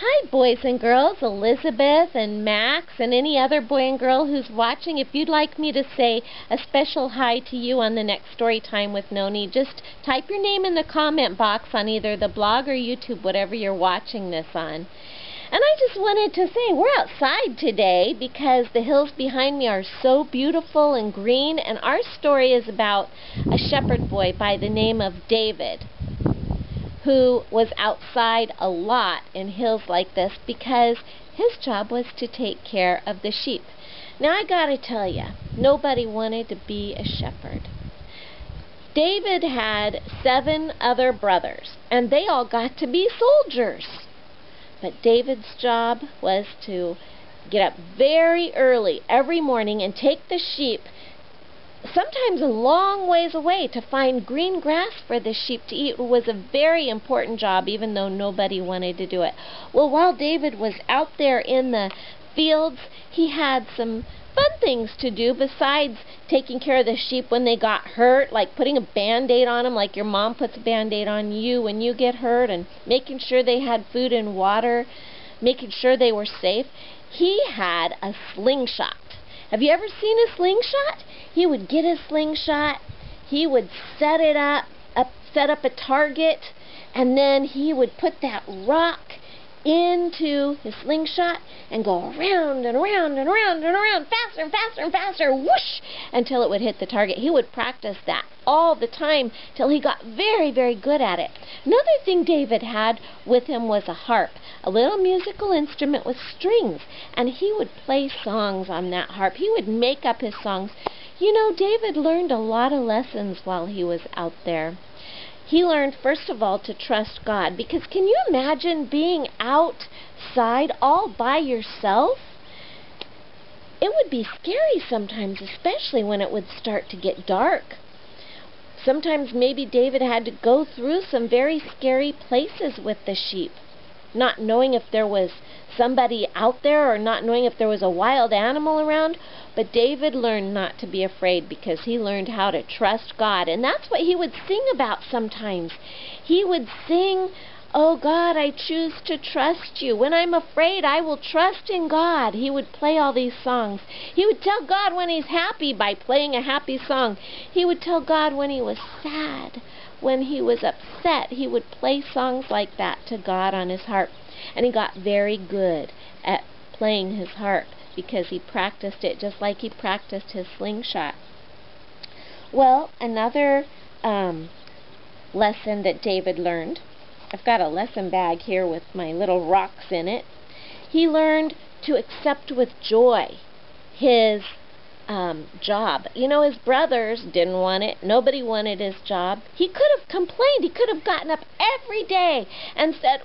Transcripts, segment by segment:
Hi, boys and girls, Elizabeth and Max and any other boy and girl who's watching. If you'd like me to say a special hi to you on the next Storytime with Nonie, just type your name in the comment box on either the blog or YouTube, whatever you're watching this on. And I just wanted to say we're outside today because the hills behind me are so beautiful and green, and our story is about a shepherd boy by the name of David, who was outside a lot in hills like this because his job was to take care of the sheep. Now I gotta tell you, nobody wanted to be a shepherd. David had 7 other brothers, and they all got to be soldiers. But David's job was to get up very early every morning and take the sheep sometimes a long ways away to find green grass for the sheep to eat. It was a very important job, even though nobody wanted to do it. Well, while David was out there in the fields, he had some fun things to do besides taking care of the sheep when they got hurt, like putting a Band-Aid on them, like your mom puts a Band-Aid on you when you get hurt, and making sure they had food and water, making sure they were safe. He had a slingshot. Have you ever seen a slingshot? He would get his slingshot, he would set up a target, and then he would put that rock into his slingshot and go around and around and around and around, faster and faster and faster, whoosh, until it would hit the target. He would practice that all the time till he got very, very good at it. Another thing David had with him was a harp, a little musical instrument with strings, and he would play songs on that harp. He would make up his songs. You know, David learned a lot of lessons while he was out there. He learned, first of all, to trust God, because can you imagine being outside all by yourself? It would be scary sometimes, especially when it would start to get dark. Sometimes maybe David had to go through some very scary places with the sheep, not knowing if there was somebody out there or not knowing if there was a wild animal around. But David learned not to be afraid because he learned how to trust God. And that's what he would sing about sometimes. He would sing, "Oh God, I choose to trust you. When I'm afraid, I will trust in God." He would play all these songs. He would tell God when he's happy by playing a happy song. He would tell God when he was sad, when he was upset. He would play songs like that to God on his harp. And he got very good at playing his harp because he practiced it just like he practiced his slingshot. Well, another lesson that David learned, I've got a lesson bag here with my little rocks in it. He learned to accept with joy his job. You know, his brothers didn't want it. Nobody wanted his job. He could have complained. He could have gotten up every day and said,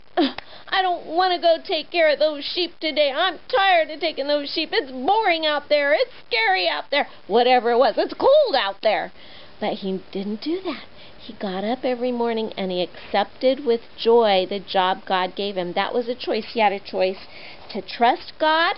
"I don't want to go take care of those sheep today. I'm tired of taking those sheep. It's boring out there. It's scary out there." Whatever it was. It's cold out there. But he didn't do that. He got up every morning and he accepted with joy the job God gave him. That was a choice. He had a choice to trust God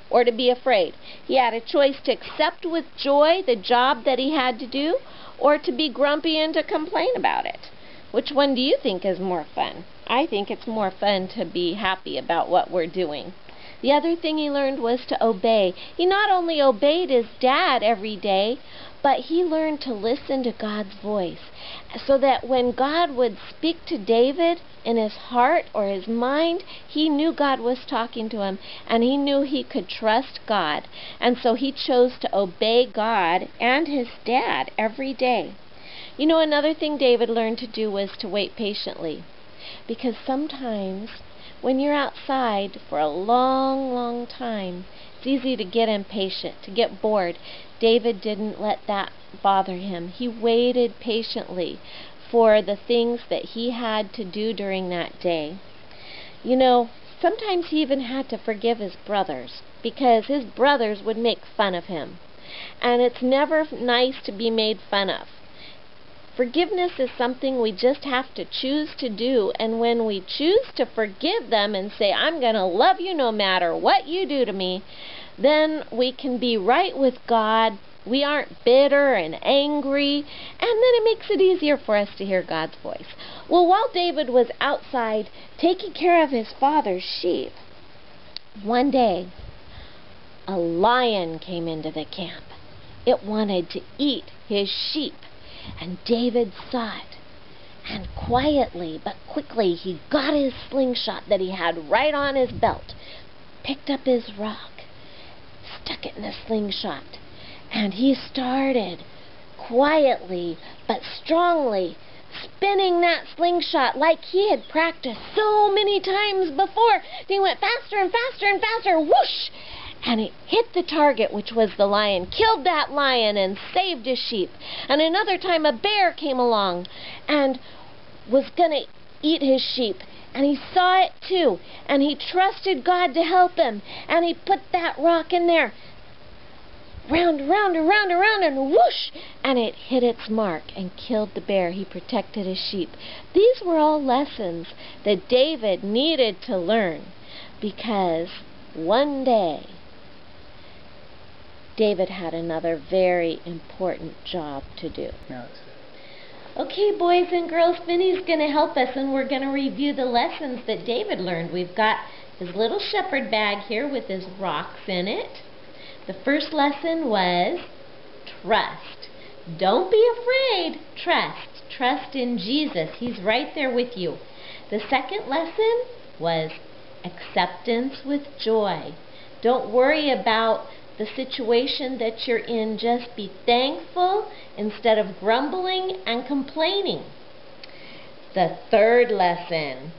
or to be afraid. He had a choice to accept with joy the job that he had to do, or to be grumpy and to complain about it. Which one do you think is more fun? I think it's more fun to be happy about what we're doing. The other thing he learned was to obey. He not only obeyed his dad every day, but he learned to listen to God's voice, so that when God would speak to David in his heart or his mind, he knew God was talking to him, and he knew he could trust God. And so he chose to obey God and his dad every day. You know, another thing David learned to do was to wait patiently, because sometimes when you're outside for a long, long time, it's easy to get impatient, to get bored. David didn't let that bother him. He waited patiently for the things that he had to do during that day. You know, sometimes he even had to forgive his brothers because his brothers would make fun of him. And it's never nice to be made fun of. Forgiveness is something we just have to choose to do, and when we choose to forgive them and say, "I'm going to love you no matter what you do to me," then we can be right with God we aren't bitter and angry, and then it makes it easier for us to hear God's voice. Well, while David was outside taking care of his father's sheep, one day a lion came into the camp. It wanted to eat his sheep, and David saw it. And quietly but quickly he got his slingshot that he had right on his belt, picked up his rock, stuck it in the slingshot, and he started quietly but strongly spinning that slingshot like he had practiced so many times before. He went faster and faster and faster, whoosh! And it hit the target, which was the lion, killed that lion and saved his sheep. And another time a bear came along and was going to eat his sheep. And he saw it too. And he trusted God to help him. And he put that rock in there. Round, around, around, around, and whoosh! And it hit its mark and killed the bear. He protected his sheep. These were all lessons that David needed to learn, because one day David had another very important job to do. Okay, boys and girls, Finney's going to help us, and we're going to review the lessons that David learned. We've got his little shepherd bag here with his rocks in it. The first lesson was trust. Don't be afraid. Trust. Trust in Jesus. He's right there with you. The second lesson was acceptance with joy. Don't worry about the situation that you're in. Just be thankful instead of grumbling and complaining. The third lesson,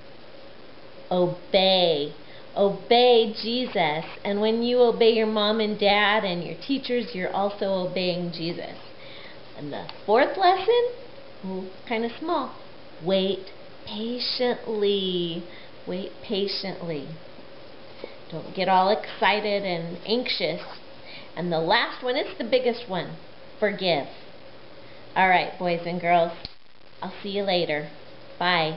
obey. Obey Jesus. And when you obey your mom and dad and your teachers, you're also obeying Jesus. And the fourth lesson, kind of small, wait patiently. Wait patiently. Don't get all excited and anxious. And the last one is the biggest one. Forgive. All right, boys and girls. I'll see you later. Bye.